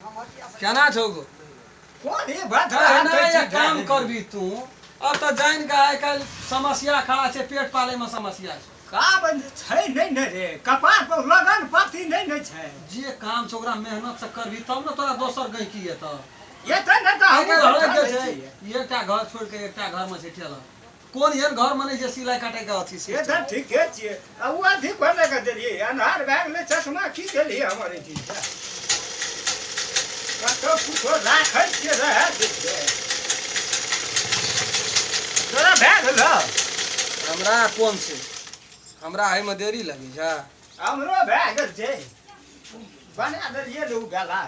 केना छौ गो कौन ये बात है काम करबी तू अब तो जान के आइ काल समस्या खड़ा छे पेट पाले में समस्या छे का बन छै नहीं न रे कपार पर लगन पाती नहीं न छै जे काम छोकरा मेहनत से करबी तब न तोरा दोसर गई की त ये त न त हम घर के छै एकटा घर छोड़ के एकटा घर में से ठेला कोन एहन घर में नहीं जे सिलाई काटे के अथी से ये त ठीके छिए आ उ अधिक कोने के देलिए अनहार बैग ले चश्मा की देलिए हमारे चीज का तो राखै के रह तोरा बैग ल हमरा कोन से हमरा है में देरी लगी जा हमरो बैग छै बना देलिए लोग गला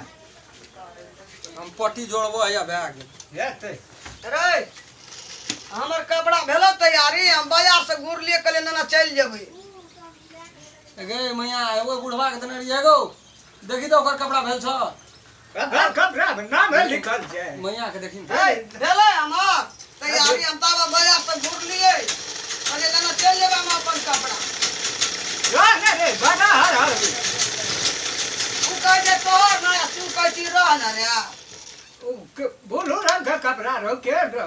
हम पट्टी जोड़बो या बैग हेतै रे हमर कपड़ा भेलो तैयारी हम बाजार से गुड़ लिए कले ना चल जेबै गे मैया एगो बुढ़वा के देने रहिए गो देखी तो ओकर कपड़ा भेल छ कपड़ा नाम लिखल छै मैया के देखी भेले हमर तैयारी हम तावा बाजार से गुड़ लिए कले ना चल जेबै हम अपन कपड़ा ना रे बड़ा हर तू कह दे तोहर ना तू कहती रह ना रे बोलो रंग का कपड़ा रो के रो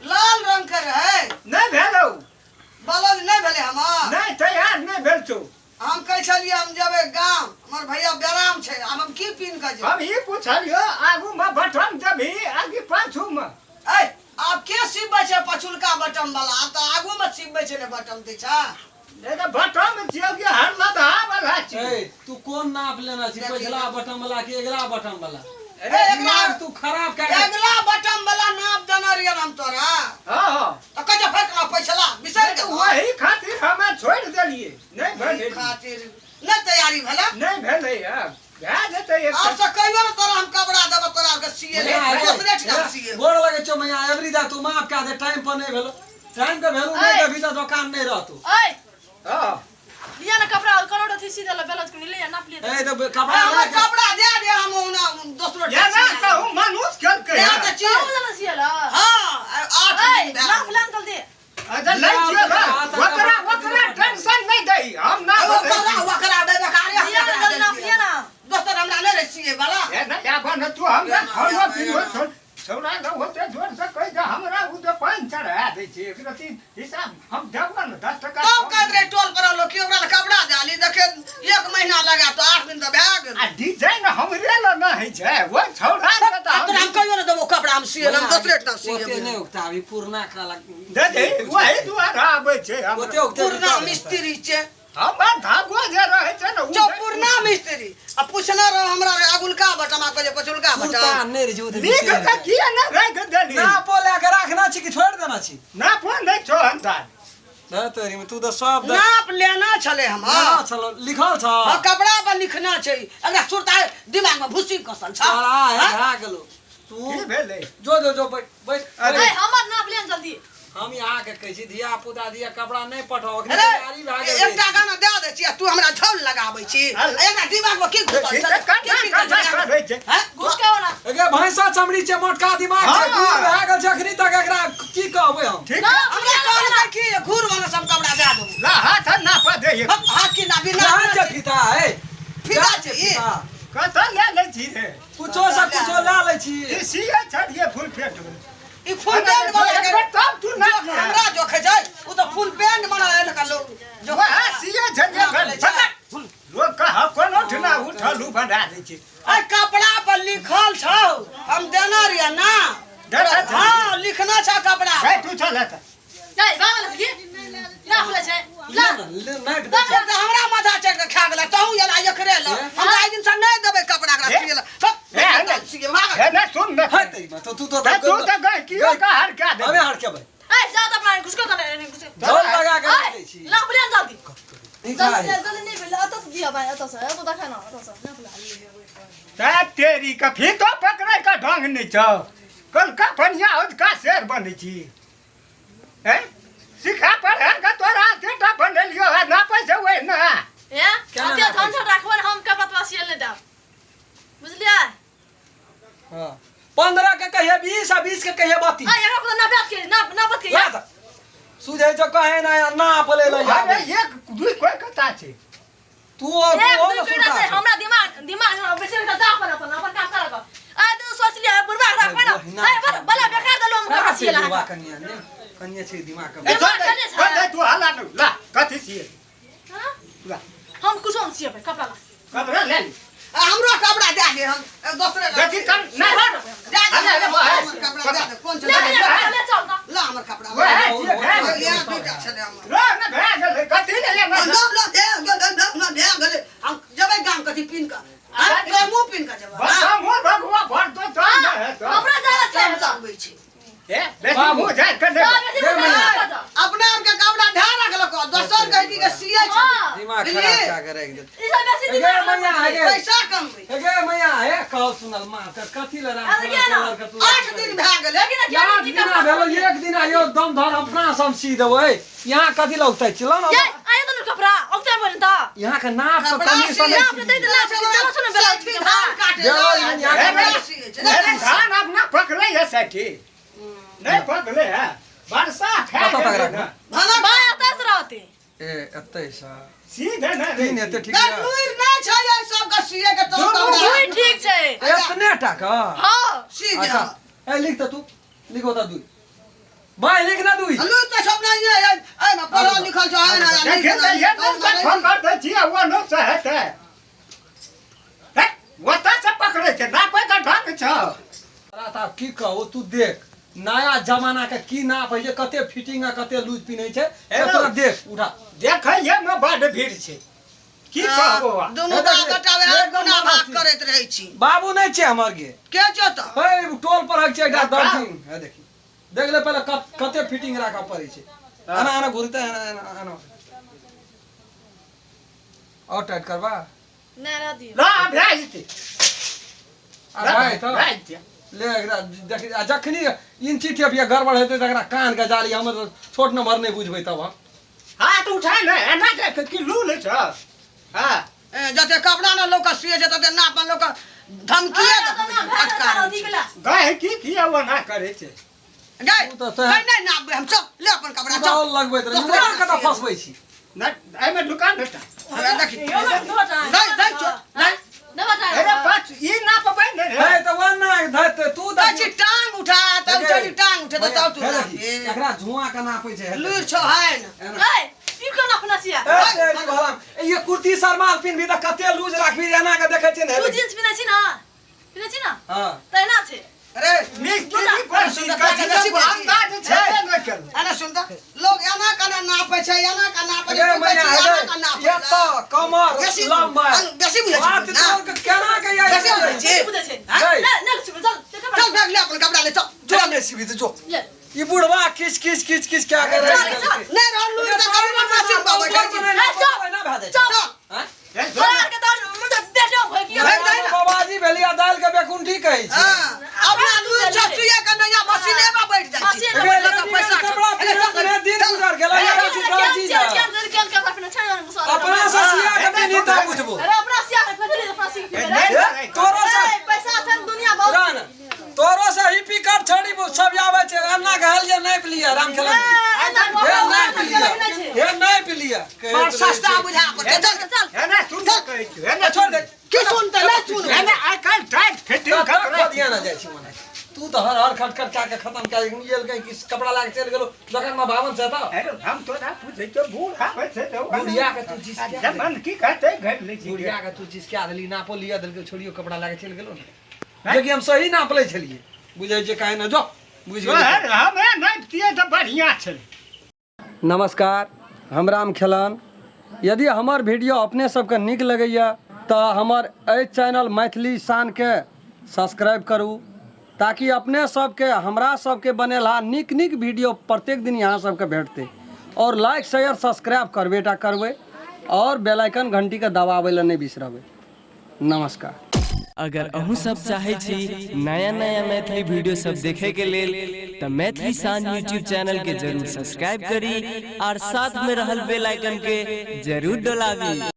लाल रंग के रहे नहीं भेलो बलद नहीं भेले हमर नहीं तैयार नहीं भेल छौ हम कह छलिए हम जेबै गांव हमर भैया बेराम छै अब हम की पिन के हम ई पूछलियो आगू में बटन देबी आगे पाछू में ए आप के सिबबै छै पछुलका बटन वाला तो आगू में सिबबै छै ने बटन दै छै ए बटन में दियो के हर लदा वाला छै ए तू कोन नाप लेना छी पिछला बटन वाला कि अगला बटन वाला अरे दिमाग तू खराब कर अगला बटन वाला नाप देना रिया हम तोरा हां तो कह जा फेंक पैसा बिसर के वही खातिर हमें छोड़ देलिए नहीं भेल खातिर न तैयारी भेला नहीं भेलै अब भै जेतै एक आप से कहियो न तोरा हम कपड़ा देब तोरा के सीए ले दूसरे ठिकाना सीए गोड़ लगे छौ मैया एवरी दा तू माफ का दे टाइम पर नहीं भेलो टाइम के भेलू नहीं देबी त दुकान नहीं रहतू ओए हां लिया ना कपड़ा करोड़ थी सीधा बेलत के ले नाप लिया ए तो कपड़ा हम कपड़ा दे दे हम ना दूसरो या ना कहूं मनुष्य कल के या तो चीज कौन ना सियाला हां 8 दिन नाप लान चल दे अगर नहीं छियो वकरा टेंशन नहीं दई हम ना वकरा दे बेकार लिया ना नाप लिया ना दोस्त हमरा ले रे सीए वाला ए ना या बन तू हम खाना पीनो छोड़ा न होते जोर से कह जा हमरा उ तो पान चढ़ा दे छै एकरती हिसाब हम देब न 10 टका तो कह रे टोल पर लोग के ओकरा कपड़ा डाली देखे 1 महीना लगा तो 8 दिन तो भै गेल आ डिजाइन हमरे ल न है छै वो छोड़ा के त तो हम कहियो न देबो कपड़ा हम सीए हम दूसरे ठाम ओते सीए नहीं उगता अभी पूर्णा काला दे दे वही दुआरा आबै छै हम ओते उगते पूर्णा मिस्त्री छै हम धागो जे रहे छै न जो पूर्णा मिस्त्री आ पूछना रह हमरा अगुलका बटमा कहे पछुलका सुल्तान बटम नहीं रे जो नीक का किया न रख देली ना पोला के रखना छी कि छोड़ देना छी ना फोन नहीं छो अंदाज ना तोरी में तू तो सब नाप लेना छले हम हां चलो लिखल छ हां कपड़ा पर लिखना छै अगर सुरता दिमाग में भूसी कसल छ सारा है आ गेलो तू की भेलै जो बैठ ओए हमर नाप लिया जल्दी हम यहाँ के कहै छी धिया पुता दिया कपड़ा नहीं पठाओ अरे एकटा गाना दे दे छी तू हमरा झोल लगाबै छी एकटा दिमाग में की घुसल छ हैं घुस के वाला एगे भैंसा चमड़ी छै मोटका दिमाग छै दूर भए गेल छै अखनी तक एकरा की कहबै हम ठीक हमरा कहल कि घूर वाला सब कपड़ा दे देबो ला हाथ ना पा दे हाथ की ना बिना कहाँ छै पिता है फिदा छै ई कत ले ले छी रे कुछो से कुछो ला लै छी ई सीए छड़िए फुल फेट ई फुल पैंट वाला के तब तू ना हमरा जो खे छै उ तो फुल पैंट बना ले का लोग जो सीए छड़िए कर लोग कहा कोनो ठना उठलू बना दे छी ए कपड़ा पर लिखल छौ हम देना रिया ना हां लिखना छ कपड़ा भाई तू चल त ए बाबा लगी ना खुले छै ला नाइट तो हमरा माथा चढ़ के खा गेला तहू एला एकरे ल हम आइ दिन से नहीं देबै कपड़ा का सिएला ए ना सुन ना है तेरी में तो तू तो गए की का हर क्या दे हमें हट के भाई ए ज्यादा पानी घुस के घुस झोल लगा के दे छी नाप लिया जल्दी निकाल जल्दी नहीं भेल अत से दिया भाई अत से तो देखा ना अत से नाप ला ता तेरी का फीतो पकड़े का ढंग नहीं छ कल का फनिया होत का शेर बनै छी हैं सिखा पढ़न का तोरा तेटा बनलियो है ना पैसे होय ना ए अते धन से राखबन हम कपड़ा तो सियल ले दा बुझलिया हां 15 के कहिए 20 आ 20 के कहिए 32 आ एकरा पर ना बात के ना बात के याद सुझे जो कहे ना ना बोले ले अरे एक दुई कोई कथा छे तू और एक तू दू और पीड़ा से हमरा दिमाग बेचल का दा अपन काम कर आ तू सोच लिया बुढ़वा रख ना ए भला बेकार दलो हम का छिए ला कन्या ने कन्या छै दिमाग ए छोड़ तू हाला न ला कथि छिए हां ला हम कुछ हम छिए कपड़ा ला कपड़ा ले हमरो कपड़ा दे दे हम दूसरे देखि कर ना दे दे हमर कपड़ा दे दे कौन चल ले चल ना ला हमर कपड़ा वो है छिए ये दूटा छले हमर ला ना भेज कथि ले ले लो दे गले हम जबै गाम कथि पिन का हां मुंह पिन का जब बस मोर भगवा भर तो हमरा जाला छै लगबै छी ए बेटी मुंह जाय कर दे अपना आप के कपड़ा ध्यान रख लो दोसर कहती के सीए छै दिमाग खराब क्या करे एकदम ई सब बेसी दिमाग मैया आगे पैसा कमबै एगे मैया है कॉल सुनल मां कथि ले राम कलर के तू 8 दिन भए गेलै यार दिना भेलो एक दिन आयो दम धर अपना सम सी देबै यहाँ कथि लगतै चलो ना ये आयो त कपड़ा औते बोल त यहाँ के नाप तो कमीशन नाप दे दे चलो सुन बेला धान काटे धान अपना पकड़े है सेठी नहीं पकड़े है वर्षा खा कत तक रख भला बाया तस रहते ए एतै सा सीधे नहीं तीन एते ठीक है गलुर नहीं छै ये सब के सीए के तो दुई ठीक छै इतने टका हां सी दे अच्छा ए लिख त तू लिखो त दुई भाई लिख ना दुई लू तो सब नहीं है ए में पढ़ल लिखल छै है ना देखे तो ये तो सब कर दे छी वो न सहते है वो त सब पकड़े के ना पे का ढंग छ रात आप की कहो तू देख नया जमाना के की नाप है कते फिटिंग आ कते लूज पिनै छै ए तोरा देख उठा देखे ये में बड़ भीड़ छै की कहबो दोनों का कटावे गुना भाग करैत रहै छी बाबू नहीं छै हमर गे के छ त ए टोल पर हक छै एकटा दर्जी है देखी देख ले पहले कते फिटिंग राखा पड़ै छै आना आना घुरते आना और टाइट करबा नै रा दियो ला भेजते आ भाई तो भेजते ले एकरा देखि जखनी इंची टेप या गड़बड़ हेतै त एकरा कान के जाली हम छोट नंबर नहीं बुझबै तब हम हाथ उठा ले एना देख कि लू ले छ हां जते कपड़ा न लोक सीए छै तते नाप लोक धमकिए फटकार गए की वो ना करे छै गए नहीं नाप हम चल ले अपन कपड़ा चल चल लगबैत रह दुकान कत फसबै छी ना ए में दुकान बेटा देखी यो नहीं नहीं चल नहीं न बता अरे पाछ ई ना पबै ने ए त वना धत तू द तची टांग उठा तब चली टांग उठे तो तब तू एकरा झुआ के नापै छै लूर छ है न ए ई कोन अपना छिया ए तेरी भला ये कुर्ती सरमाल पिन भी त कते लूज राखबी एना के देखै छै ने तू जींस पिनै छी ना हां तैना छै अरे मिस्त्री पर का अंदाज छै न कर अरे सुन त लोग एना कना नापै छै एना का नापै छै ए मैया ये त कमर लंबा बेसी बुझै बात छै तो केना के यार बेसी बुझै छै बुझै छै ए न चल चल बैग ले अपन कपड़ा ले चल जो ने सीबी जो ले ये बुढ़वा किस क्या कर रहा है नहीं रहल लूर त करू मशीन पर बैठै छै ना भादे चल हां घर के तो मुझे बेटो भई गया बाबाजी भेलिया दाल के बेकुंठी कहै छै हां अपना लूर छछुए के नया मशीने पर बैठ जाइ छै पैसा कपड़ा पिने दिन गुजर गेला यार दर्जी अपना ससिया के दिन त बुझबो अरे अपना सिया के फसली अपना सीख तोरो से पैसा से दुनिया बहुत तोरो से ही पिकअप छोड़ी सब आवे छै अन्ना कहल जे नहीं पिलिया राम खेला ये नहीं पिलिया पर सस्ता बुझा पड़े चल चल है ना सुन कहै छै है ना छोड़ दे की सुनते नहीं सुन है ना आई काल टाइट फिटिंग कर दिया ना जाय छी मने तू तो हर खटखट क्या के खत्म क्या येल कहीं किस कपड़ा लाग चल गेलो दुकान में बावन से था अरे हम तो ना पूछे तो बूढ़ आवे छै तो बुढ़िया के तू चीज क्या जब मन की कहते घर ले छी बुढ़िया के तू चीज क्या दली नापो लिया दल के छोड़ियो कपड़ा लाग चल गेलो ना जे कि हम सही नाप ले छलिए बुझै छै काहे ना जो बुझ गेलो हम नहीं तिए तो बढ़िया छै। नमस्कार हम राम खेलान। यदि हमार वीडियो अपने सबके नीक लगैया तो हमार एहि चैनल मैथिली शान के सब्सक्राइब करू ताकि अपने सबके हमरा सबके बनेला नीक नीक वीडियो प्रत्येक दिन यहाँ सबके भेटते और लाइक शेयर सब्सक्राइब करबेटा करबै और बेल आइकन घंटी के दबाबै ला नहीं बिसरबै। नमस्कार। अगर अहू सब चाहे छी नया नया मैथिली वीडियो सब देखे के लेल तो मैथिली शान यूट्यूब चैनल के जरूर सब्सक्राइब करी और साथ में रहल बेल आइकन के जरूर दबावी।